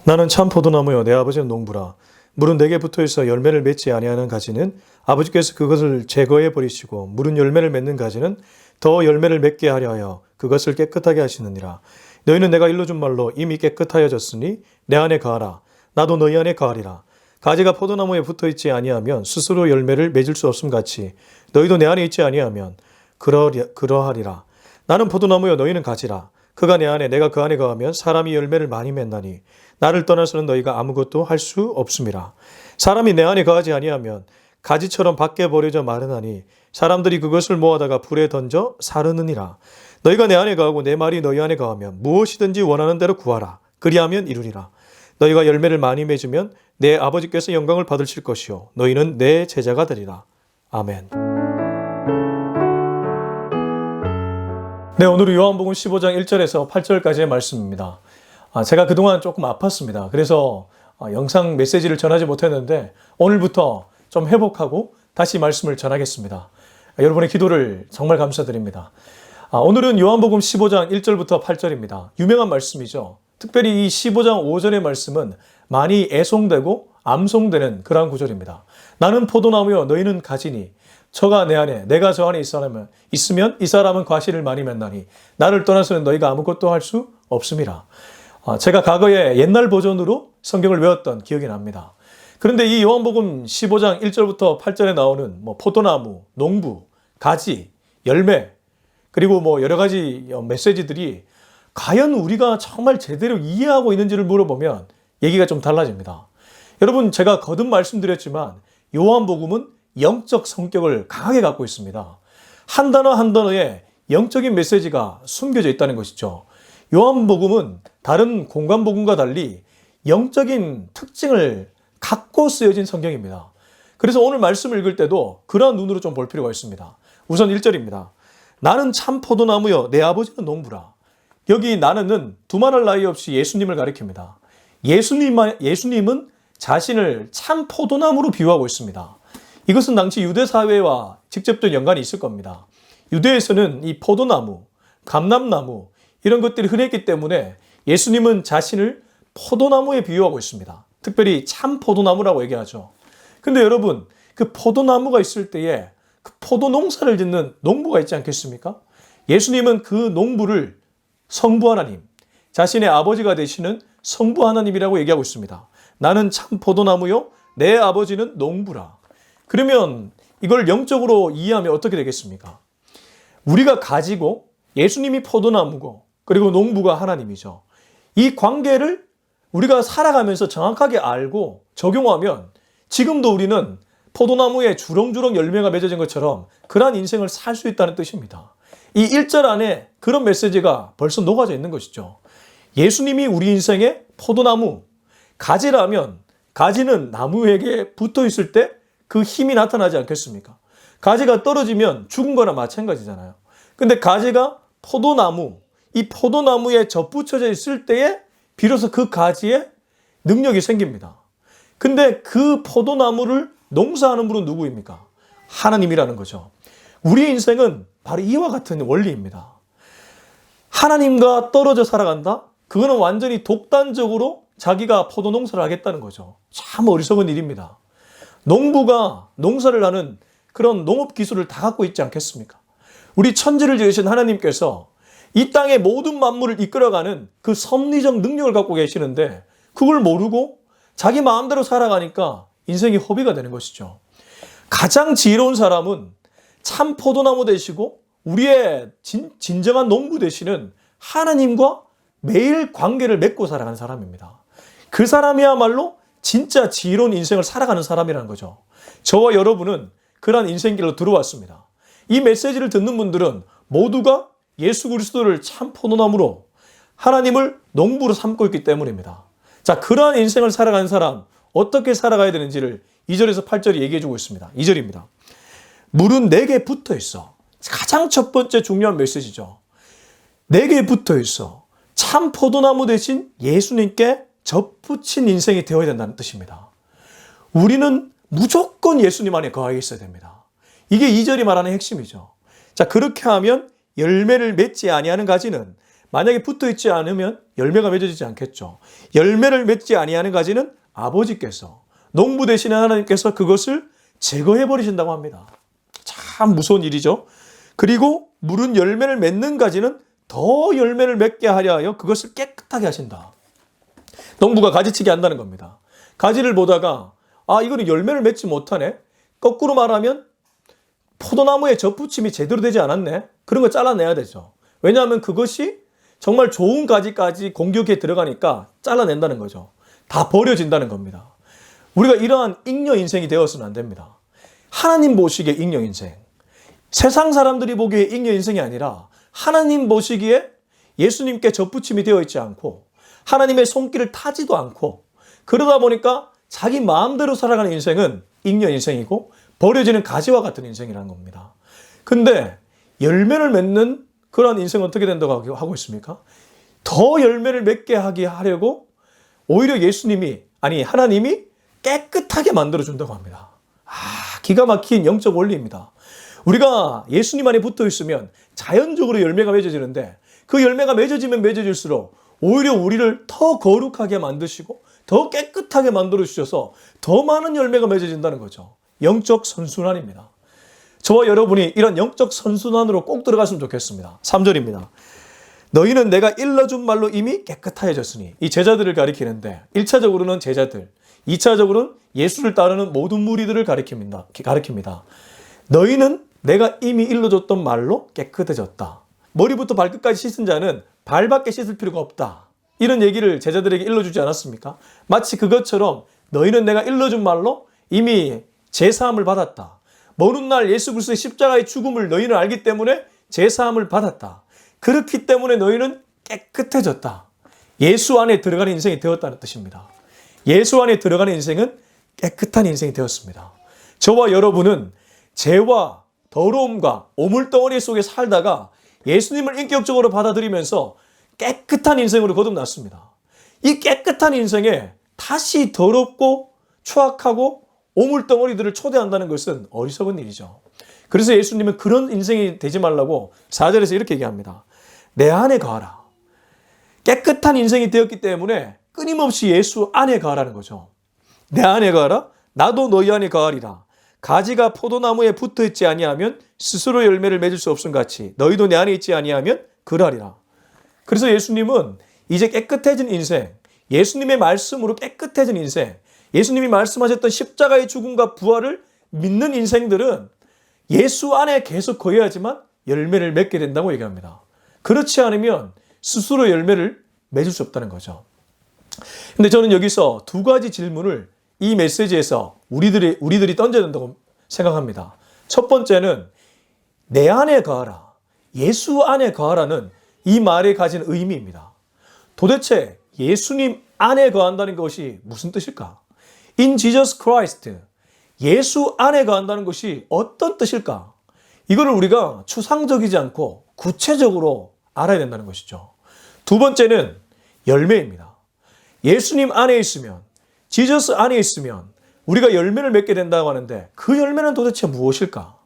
나는 참 포도나무여 내 아버지는 농부라. 물은 내게 붙어있어 열매를 맺지 아니하는 가지는 아버지께서 그것을 제거해 버리시고 물은 열매를 맺는 가지는 더 열매를 맺게 하려 하여 그것을 깨끗하게 하시느니라. 너희는 내가 일러준 말로 이미 깨끗하여졌으니 내 안에 거하라. 나도 너희 안에 거하리라. 가지가 포도나무에 붙어있지 아니하면 스스로 열매를 맺을 수 없음 같이 너희도 내 안에 있지 아니하면 그러하리라. 나는 포도나무여 너희는 가지라. 그가 내 안에 내가 그 안에 거하면 사람이 열매를 많이 맺나니 나를 떠나서는 너희가 아무것도 할 수 없음이라. 사람이 내 안에 거하지 아니하면 가지처럼 밖에 버려져 마르나니 사람들이 그것을 모아다가 불에 던져 사르느니라. 너희가 내 안에 거하고 내 말이 너희 안에 거하면 무엇이든지 원하는 대로 구하라. 그리하면 이루리라. 너희가 열매를 많이 맺으면 내 아버지께서 영광을 받으실 것이요 너희는 내 제자가 되리라. 아멘. 네, 오늘은 요한복음 15장 1절에서 8절까지의 말씀입니다. 제가 그동안 조금 아팠습니다. 그래서 영상 메시지를 전하지 못했는데 오늘부터 좀 회복하고 다시 말씀을 전하겠습니다. 여러분의 기도를 정말 감사드립니다. 오늘은 요한복음 15장 1절부터 8절입니다. 유명한 말씀이죠. 특별히 이 15장 5절의 말씀은 많이 애송되고 암송되는 그러한 구절입니다. 나는 포도나무여 너희는 가지니 저가 내 안에 내가 저 안에 있으면 이 사람은 과실을 많이 맺나니 나를 떠나서는 너희가 아무것도 할 수 없음이라. 제가 과거에 옛날 버전으로 성경을 외웠던 기억이 납니다. 그런데 이 요한복음 15장 1절부터 8절에 나오는 포도나무, 농부, 가지, 열매 그리고 여러 가지 메시지들이 과연 우리가 정말 제대로 이해하고 있는지를 물어보면 얘기가 좀 달라집니다. 여러분, 제가 거듭 말씀드렸지만 요한복음은 영적 성격을 강하게 갖고 있습니다. 한 단어 한 단어에 영적인 메시지가 숨겨져 있다는 것이죠. 요한복음은 다른 공관복음과 달리 영적인 특징을 갖고 쓰여진 성경입니다. 그래서 오늘 말씀을 읽을 때도 그러한 눈으로 좀 볼 필요가 있습니다. 우선 1절입니다. 나는 참 포도나무여 내 아버지는 농부라. 여기 나는은 두말할 나위 없이 예수님을 가리킵니다. 예수님은 자신을 참 포도나무로 비유하고 있습니다. 이것은 당시 유대 사회와 직접적 연관이 있을 겁니다. 유대에서는 이 포도나무, 감람나무 이런 것들이 흔했기 때문에 예수님은 자신을 포도나무에 비유하고 있습니다. 특별히 참 포도나무라고 얘기하죠. 근데 여러분, 그 포도나무가 있을 때에 그 포도 농사를 짓는 농부가 있지 않겠습니까? 예수님은 그 농부를 성부 하나님, 자신의 아버지가 되시는 성부 하나님이라고 얘기하고 있습니다. 나는 참 포도나무요, 내 아버지는 농부라. 그러면 이걸 영적으로 이해하면 어떻게 되겠습니까? 우리가 가지고 예수님이 포도나무고 그리고 농부가 하나님이죠. 이 관계를 우리가 살아가면서 정확하게 알고 적용하면 지금도 우리는 포도나무에 주렁주렁 열매가 맺어진 것처럼 그러한 인생을 살 수 있다는 뜻입니다. 이 1절 안에 그런 메시지가 벌써 녹아져 있는 것이죠. 예수님이 우리 인생의 포도나무, 가지라면 가지는 나무에게 붙어 있을 때 그 힘이 나타나지 않겠습니까? 가지가 떨어지면 죽은 거나 마찬가지잖아요. 근데 가지가 포도나무, 이 포도나무에 접붙여져 있을 때에 비로소 그 가지에 능력이 생깁니다. 근데 그 포도나무를 농사하는 분은 누구입니까? 하나님이라는 거죠. 우리 인생은 바로 이와 같은 원리입니다. 하나님과 떨어져 살아간다? 그거는 완전히 독단적으로 자기가 포도 농사를 하겠다는 거죠. 참 어리석은 일입니다. 농부가 농사를 하는 그런 농업 기술을 다 갖고 있지 않겠습니까? 우리 천지를 지으신 하나님께서 이 땅의 모든 만물을 이끌어가는 그 섭리적 능력을 갖고 계시는데 그걸 모르고 자기 마음대로 살아가니까 인생이 허비가 되는 것이죠. 가장 지혜로운 사람은 참 포도나무 되시고 우리의 진정한 농부 되시는 하나님과 매일 관계를 맺고 살아가는 사람입니다. 그 사람이야말로 진짜 지혜로운 인생을 살아가는 사람이라는 거죠. 저와 여러분은 그러한 인생길로 들어왔습니다. 이 메시지를 듣는 분들은 모두가 예수 그리스도를 참 포도나무로 하나님을 농부로 삼고 있기 때문입니다. 자, 그러한 인생을 살아가는 사람 어떻게 살아가야 되는지를 2절에서 8절이 얘기해 주고 있습니다. 2절입니다. 물은 내게 붙어 있어. 가장 첫 번째 중요한 메시지죠. 내게 붙어 있어. 참 포도나무 대신 예수님께 접붙인 인생이 되어야 된다는 뜻입니다. 우리는 무조건 예수님 안에 거하게 있어야 됩니다. 이게 2절이 말하는 핵심이죠. 자, 그렇게 하면 열매를 맺지 아니하는 가지는 만약에 붙어 있지 않으면 열매가 맺어지지 않겠죠. 열매를 맺지 아니하는 가지는 아버지께서, 농부 되시는 하나님께서 그것을 제거해 버리신다고 합니다. 참 무서운 일이죠. 그리고 무른 열매를 맺는 가지는 더 열매를 맺게 하려 하여 그것을 깨끗하게 하신다. 농부가 가지치기 한다는 겁니다. 가지를 보다가 이거는 열매를 맺지 못하네. 거꾸로 말하면 포도나무에 젖붙임이 제대로 되지 않았네. 그런 거 잘라내야 되죠. 왜냐하면 그것이 정말 좋은 가지까지 공격에 들어가니까 잘라낸다는 거죠. 다 버려진다는 겁니다. 우리가 이러한 잉여 인생이 되어서는 안 됩니다. 하나님 보시기에 잉여 인생. 세상 사람들이 보기에 잉여 인생이 아니라 하나님 보시기에 예수님께 젖붙임이 되어 있지 않고 하나님의 손길을 타지도 않고 그러다 보니까 자기 마음대로 살아가는 인생은 잉여 인생이고 버려지는 가지와 같은 인생이라는 겁니다. 근데 열매를 맺는 그런 인생은 어떻게 된다고 하고 있습니까? 더 열매를 맺게 하려고 오히려 하나님이 깨끗하게 만들어준다고 합니다. 기가 막힌 영적 원리입니다. 우리가 예수님 안에 붙어 있으면 자연적으로 열매가 맺어지는데 그 열매가 맺어지면 맺어질수록 오히려 우리를 더 거룩하게 만드시고 더 깨끗하게 만들어 주셔서 더 많은 열매가 맺어진다는 거죠. 영적 선순환입니다. 저와 여러분이 이런 영적 선순환으로 꼭 들어갔으면 좋겠습니다. 3절입니다. 너희는 내가 일러준 말로 이미 깨끗하여졌으니, 이 제자들을 가리키는데 1차적으로는 제자들, 2차적으로는 예수를 따르는 모든 무리들을 가리킵니다. 너희는 내가 이미 일러줬던 말로 깨끗해졌다. 머리부터 발끝까지 씻은 자는 발밖에 씻을 필요가 없다. 이런 얘기를 제자들에게 일러주지 않았습니까? 마치 그것처럼 너희는 내가 일러준 말로 이미 제사함을 받았다. 먼 훗날 예수 그리스도의 십자가의 죽음을 너희는 알기 때문에 제사함을 받았다. 그렇기 때문에 너희는 깨끗해졌다. 예수 안에 들어가는 인생이 되었다는 뜻입니다. 예수 안에 들어가는 인생은 깨끗한 인생이 되었습니다. 저와 여러분은 죄와 더러움과 오물덩어리 속에 살다가 예수님을 인격적으로 받아들이면서 깨끗한 인생으로 거듭났습니다. 이 깨끗한 인생에 다시 더럽고 추악하고 오물덩어리들을 초대한다는 것은 어리석은 일이죠. 그래서 예수님은 그런 인생이 되지 말라고 4절에서 이렇게 얘기합니다. 내 안에 거하라. 깨끗한 인생이 되었기 때문에 끊임없이 예수 안에 거하라는 거죠. 내 안에 거하라. 나도 너희 안에 거하리라. 가지가 포도나무에 붙어있지 아니하면 스스로 열매를 맺을 수 없음 같이 너희도 내 안에 있지 아니하면 그러하리라. 그래서 예수님은 이제 깨끗해진 인생, 예수님의 말씀으로 깨끗해진 인생, 예수님이 말씀하셨던 십자가의 죽음과 부활을 믿는 인생들은 예수 안에 계속 거해야지만 열매를 맺게 된다고 얘기합니다. 그렇지 않으면 스스로 열매를 맺을 수 없다는 거죠. 근데 저는 여기서 두 가지 질문을 이 메시지에서 우리들이 던져야 된다고 생각합니다. 첫 번째는 내 안에 거하라, 예수 안에 거하라는 이 말에 가진 의미입니다. 도대체 예수님 안에 거한다는 것이 무슨 뜻일까? In Jesus Christ, 예수 안에 거한다는 것이 어떤 뜻일까? 이거를 우리가 추상적이지 않고 구체적으로 알아야 된다는 것이죠. 두 번째는 열매입니다. 예수님 안에 있으면, 지저스 안에 있으면 우리가 열매를 맺게 된다고 하는데 그 열매는 도대체 무엇일까?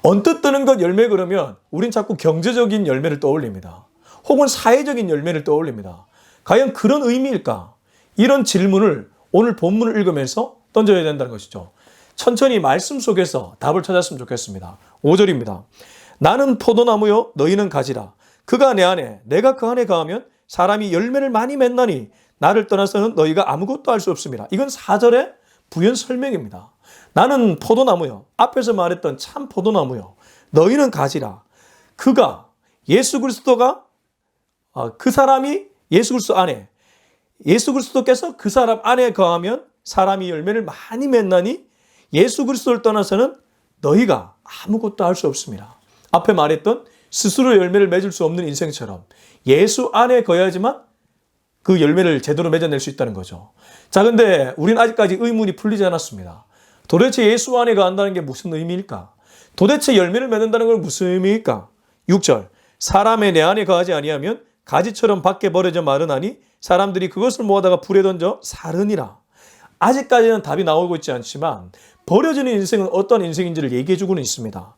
언뜻 뜨는 것 열매 그러면 우린 자꾸 경제적인 열매를 떠올립니다. 혹은 사회적인 열매를 떠올립니다. 과연 그런 의미일까? 이런 질문을 오늘 본문을 읽으면서 던져야 된다는 것이죠. 천천히 말씀 속에서 답을 찾았으면 좋겠습니다. 5절입니다. 나는 포도나무요 너희는 가지라. 그가 내 안에 내가 그 안에 거하면 사람이 열매를 많이 맺나니 나를 떠나서는 너희가 아무것도 할 수 없습니다. 이건 4절의 부연 설명입니다. 나는 포도나무요. 앞에서 말했던 참 포도나무요. 너희는 가지라. 그가 예수 그리스도가 그 사람이 예수 그리스도 안에 예수 그리스도께서 그 사람 안에 거하면 사람이 열매를 많이 맺나니 예수 그리스도를 떠나서는 너희가 아무것도 할 수 없습니다. 앞에 말했던 스스로 열매를 맺을 수 없는 인생처럼 예수 안에 거해야지만 그 열매를 제대로 맺어낼 수 있다는 거죠. 자, 근데 우리는 아직까지 의문이 풀리지 않았습니다. 도대체 예수 안에 거한다는 게 무슨 의미일까? 도대체 열매를 맺는다는 건 무슨 의미일까? 6절. 사람의 내 안에 거하지 아니하면 가지처럼 밖에 버려져 마르나니 사람들이 그것을 모아다가 불에 던져 사르니라. 아직까지는 답이 나오고 있지 않지만 버려지는 인생은 어떤 인생인지를 얘기해 주고는 있습니다.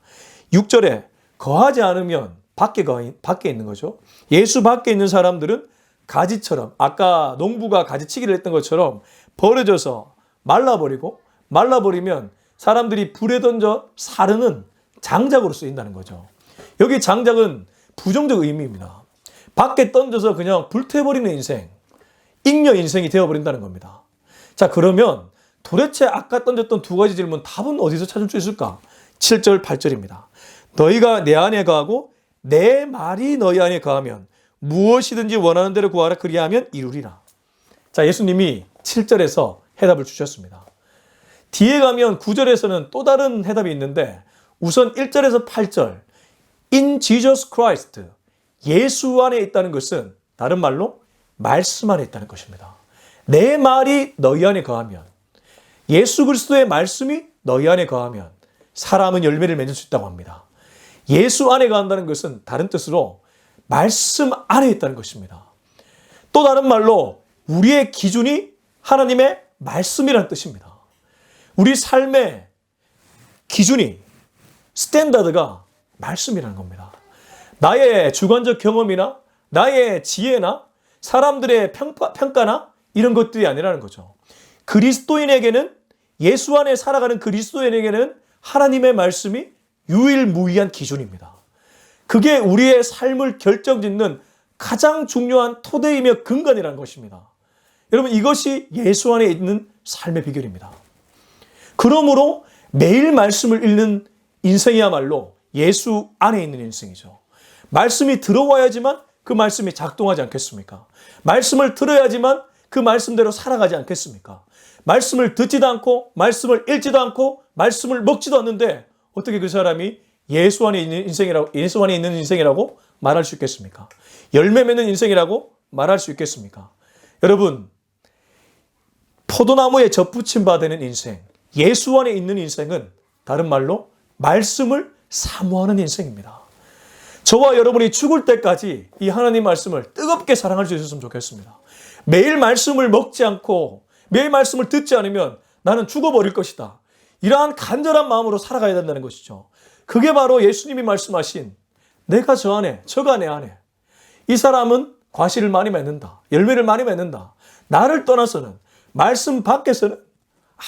6절에 거하지 않으면 밖에 있는 거죠. 예수 밖에 있는 사람들은 가지처럼, 아까 농부가 가지치기를 했던 것처럼 버려져서 말라버리면 사람들이 불에 던져 사르는 장작으로 쓰인다는 거죠. 여기 장작은 부정적 의미입니다. 밖에 던져서 그냥 불태워버리는 인생, 잉여 인생이 되어버린다는 겁니다. 자, 그러면 도대체 아까 던졌던 두 가지 질문 답은 어디서 찾을 수 있을까? 7절, 8절입니다. 너희가 내 안에 거하고 내 말이 너희 안에 거하면 무엇이든지 원하는 대로 구하라 그리하면 이루리라. 자, 예수님이 7절에서 해답을 주셨습니다. 뒤에 가면 9절에서는 또 다른 해답이 있는데 우선 1절에서 8절 In Jesus Christ, 예수 안에 있다는 것은 다른 말로 말씀 안에 있다는 것입니다. 내 말이 너희 안에 거하면, 예수 그리스도의 말씀이 너희 안에 거하면 사람은 열매를 맺을 수 있다고 합니다. 예수 안에 거한다는 것은 다른 뜻으로 말씀 안에 있다는 것입니다. 또 다른 말로 우리의 기준이 하나님의 말씀이라는 뜻입니다. 우리 삶의 기준이, 스탠다드가 말씀이라는 겁니다. 나의 주관적 경험이나 나의 지혜나 사람들의 평가나 이런 것들이 아니라는 거죠. 그리스도인에게는, 예수 안에 살아가는 그리스도인에게는 하나님의 말씀이 유일무이한 기준입니다. 그게 우리의 삶을 결정짓는 가장 중요한 토대이며 근간이라는 것입니다. 여러분, 이것이 예수 안에 있는 삶의 비결입니다. 그러므로 매일 말씀을 읽는 인생이야말로 예수 안에 있는 인생이죠. 말씀이 들어와야지만 그 말씀이 작동하지 않겠습니까? 말씀을 들어야지만 그 말씀대로 살아가지 않겠습니까? 말씀을 듣지도 않고 말씀을 읽지도 않고 말씀을 먹지도 않는데 어떻게 그 사람이 예수 안에 있는 인생이라고 말할 수 있겠습니까? 열매 맺는 인생이라고 말할 수 있겠습니까? 여러분, 포도나무에 젖붙임 바 되는 인생, 예수 안에 있는 인생은 다른 말로 말씀을 사모하는 인생입니다. 저와 여러분이 죽을 때까지 이 하나님 말씀을 뜨겁게 사랑할 수 있었으면 좋겠습니다. 매일 말씀을 먹지 않고 매일 말씀을 듣지 않으면 나는 죽어버릴 것이다. 이러한 간절한 마음으로 살아가야 된다는 것이죠. 그게 바로 예수님이 말씀하신 내가 저 안에, 저가 내 안에. 이 사람은 과실을 많이 맺는다. 열매를 많이 맺는다. 나를 떠나서는, 말씀 밖에서는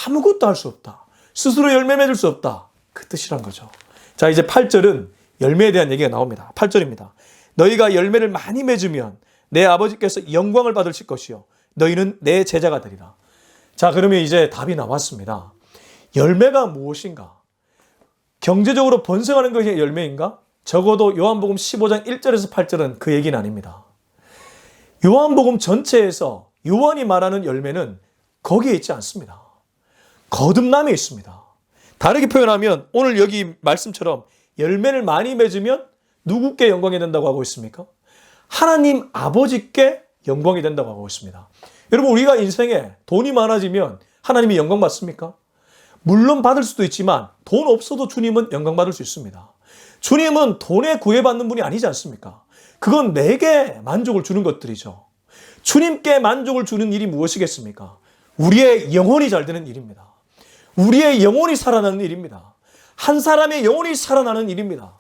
아무것도 할 수 없다. 스스로 열매 맺을 수 없다. 그 뜻이란 거죠. 자, 이제 8절은 열매에 대한 얘기가 나옵니다. 8절입니다. 너희가 열매를 많이 맺으면 내 아버지께서 영광을 받으실 것이요 너희는 내 제자가 되리라. 자, 그러면 이제 답이 나왔습니다. 열매가 무엇인가? 경제적으로 번성하는 것이 열매인가? 적어도 요한복음 15장 1절에서 8절은 그 얘기는 아닙니다. 요한복음 전체에서 요한이 말하는 열매는 거기에 있지 않습니다. 거듭남에 있습니다. 다르게 표현하면 오늘 여기 말씀처럼 열매를 많이 맺으면 누구께 영광이 된다고 하고 있습니까? 하나님 아버지께 영광이 된다고 하고 있습니다. 여러분, 우리가 인생에 돈이 많아지면 하나님이 영광 받습니까? 물론 받을 수도 있지만 돈 없어도 주님은 영광 받을 수 있습니다. 주님은 돈에 구애받는 분이 아니지 않습니까? 그건 내게 만족을 주는 것들이죠. 주님께 만족을 주는 일이 무엇이겠습니까? 우리의 영혼이 잘 되는 일입니다. 우리의 영혼이 살아나는 일입니다. 한 사람의 영혼이 살아나는 일입니다.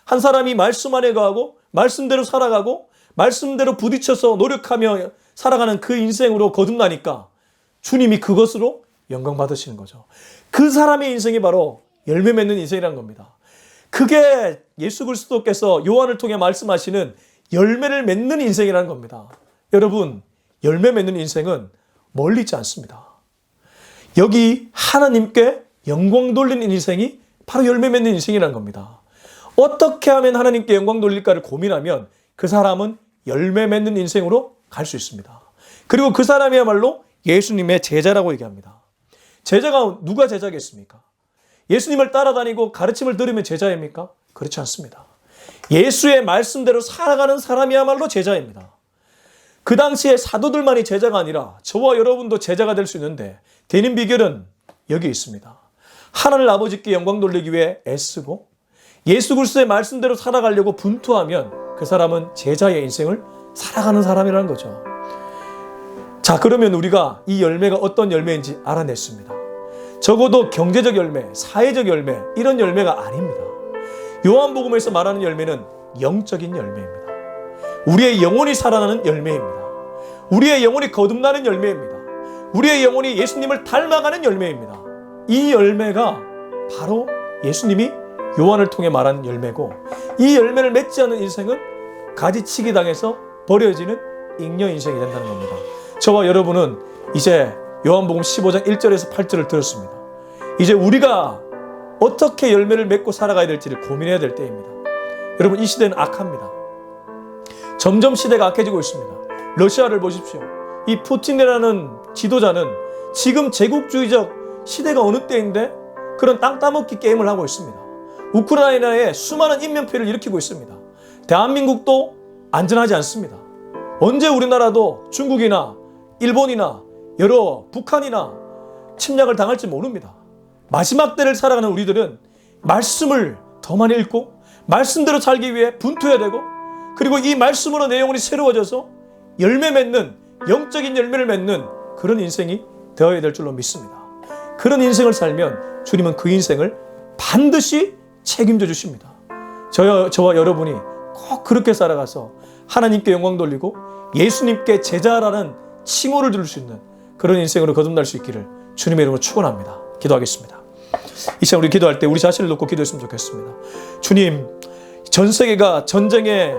한 사람이 말씀 안에 거하고 말씀대로 살아가고 말씀대로 부딪혀서 노력하며 살아가는 그 인생으로 거듭나니까 주님이 그것으로 영광 받으시는 거죠. 그 사람의 인생이 바로 열매 맺는 인생이라는 겁니다. 그게 예수 그리스도께서 요한을 통해 말씀하시는 열매를 맺는 인생이라는 겁니다. 여러분, 열매 맺는 인생은 멀리 있지 않습니다. 여기 하나님께 영광 돌리는 인생이 바로 열매 맺는 인생이라는 겁니다. 어떻게 하면 하나님께 영광 돌릴까를 고민하면 그 사람은 열매 맺는 인생으로 갈 수 있습니다. 그리고 그 사람이야말로 예수님의 제자라고 얘기합니다. 제자가 누가 제자겠습니까? 예수님을 따라다니고 가르침을 들으면 제자입니까? 그렇지 않습니다. 예수의 말씀대로 살아가는 사람이야말로 제자입니다. 그 당시에 사도들만이 제자가 아니라 저와 여러분도 제자가 될 수 있는데 되는 비결은 여기 있습니다. 하나님 아버지께 영광 돌리기 위해 애쓰고 예수 그리스도의 말씀대로 살아가려고 분투하면 그 사람은 제자의 인생을 살아가는 사람이라는 거죠. 자, 그러면 우리가 이 열매가 어떤 열매인지 알아냈습니다. 적어도 경제적 열매, 사회적 열매, 이런 열매가 아닙니다. 요한복음에서 말하는 열매는 영적인 열매입니다. 우리의 영혼이 살아나는 열매입니다. 우리의 영혼이 거듭나는 열매입니다. 우리의 영혼이 예수님을 닮아가는 열매입니다. 이 열매가 바로 예수님이 요한을 통해 말한 열매고, 이 열매를 맺지 않는 인생은 가지치기 당해서 버려지는 잉여 인생이 된다는 겁니다. 저와 여러분은 이제 요한복음 15장 1절에서 8절을 들었습니다. 이제 우리가 어떻게 열매를 맺고 살아가야 될지를 고민해야 될 때입니다. 여러분, 이 시대는 악합니다. 점점 시대가 악해지고 있습니다. 러시아를 보십시오. 이 푸틴이라는 지도자는 지금 제국주의적 시대가 어느 때인데 그런 땅 따먹기 게임을 하고 있습니다. 우크라이나에 수많은 인명피해를 일으키고 있습니다. 대한민국도 안전하지 않습니다. 언제 우리나라도 중국이나 일본이나 여러 북한이나 침략을 당할지 모릅니다. 마지막 때를 살아가는 우리들은 말씀을 더 많이 읽고 말씀대로 살기 위해 분투해야 되고, 그리고 이 말씀으로 내 영혼이 새로워져서 열매 맺는, 영적인 열매를 맺는 그런 인생이 되어야 될 줄로 믿습니다. 그런 인생을 살면 주님은 그 인생을 반드시 책임져 주십니다. 저와 여러분이 꼭 그렇게 살아가서 하나님께 영광 돌리고 예수님께 제자라는 칭호를 들을 수 있는 그런 인생으로 거듭날 수 있기를 주님의 이름으로 축원합니다. 기도하겠습니다. 이 시간 우리 기도할 때 우리 자신을 놓고 기도했으면 좋겠습니다. 주님, 전 세계가 전쟁의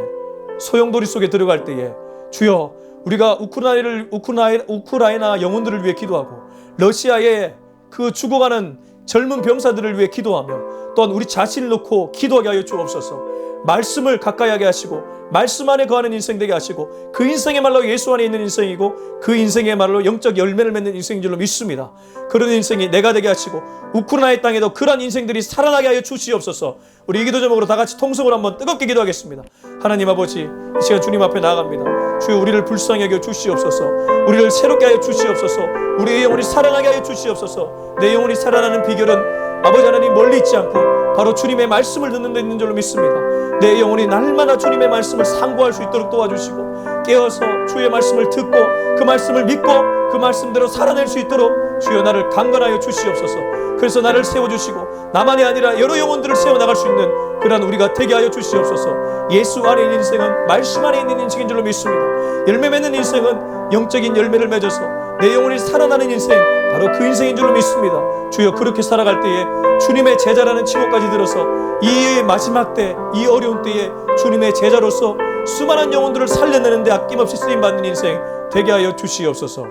소용돌이 속에 들어갈 때에 주여, 우리가 우크라이나 영혼들을 위해 기도하고 러시아의 그 죽어가는 젊은 병사들을 위해 기도하며 또한 우리 자신을 놓고 기도하게 하여 주옵소서. 말씀을 가까이 하게 하시고 말씀 안에 거하는 인생 되게 하시고, 그 인생의말로 예수 안에 있는 인생이고 그 인생의말로 영적 열매를 맺는 인생인 줄로 믿습니다. 그런 인생이 내가 되게 하시고 우크라이나 땅에도 그런 인생들이 살아나게 하여 주시옵소서. 우리 이 기도 제목으로 다 같이 통성으로 한번 뜨겁게 기도하겠습니다. 하나님 아버지, 이 시간 주님 앞에 나아갑니다. 주여, 우리를 불쌍히 여겨 주시옵소서. 우리를 새롭게 하여 주시옵소서. 우리의 영혼이 살아나게 하여 주시옵소서. 내 영혼이 살아나는 비결은 아버지 하나님 멀리 있지 않고 바로 주님의 말씀을 듣는 데 있는 줄로 믿습니다. 내 영혼이 날마다 주님의 말씀을 상고할 수 있도록 도와주시고, 깨어서 주의 말씀을 듣고 그 말씀을 믿고 그 말씀대로 살아낼 수 있도록 주여 나를 강건하여 주시옵소서. 그래서 나를 세워주시고 나만이 아니라 여러 영혼들을 세워나갈 수 있는 그러한 우리가 되게 하여 주시옵소서. 예수 안에 있는 인생은 말씀 안에 있는 인생인 줄로 믿습니다. 열매 맺는 인생은 영적인 열매를 맺어서 내 영혼이 살아나는 인생, 바로 그 인생인 줄로 믿습니다. 주여, 그렇게 살아갈 때에 주님의 제자라는 칭호까지 들어서 이 마지막 때, 이 어려운 때에 주님의 제자로서 수많은 영혼들을 살려내는데 아낌없이 쓰임받는 인생 되게 하여 주시옵소서.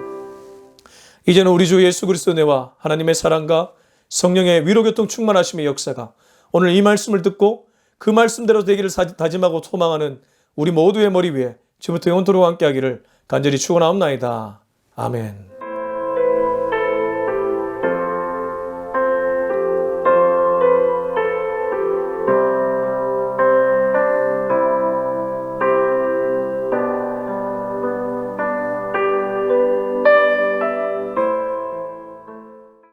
이제는 우리 주 예수 그리스도의 은혜와 하나님의 사랑과 성령의 위로교통 충만하심의 역사가 오늘 이 말씀을 듣고 그 말씀대로 되기를 다짐하고 소망하는 우리 모두의 머리 위에 지금부터 영원토록 함께하기를 간절히 축원하옵나이다. 아멘.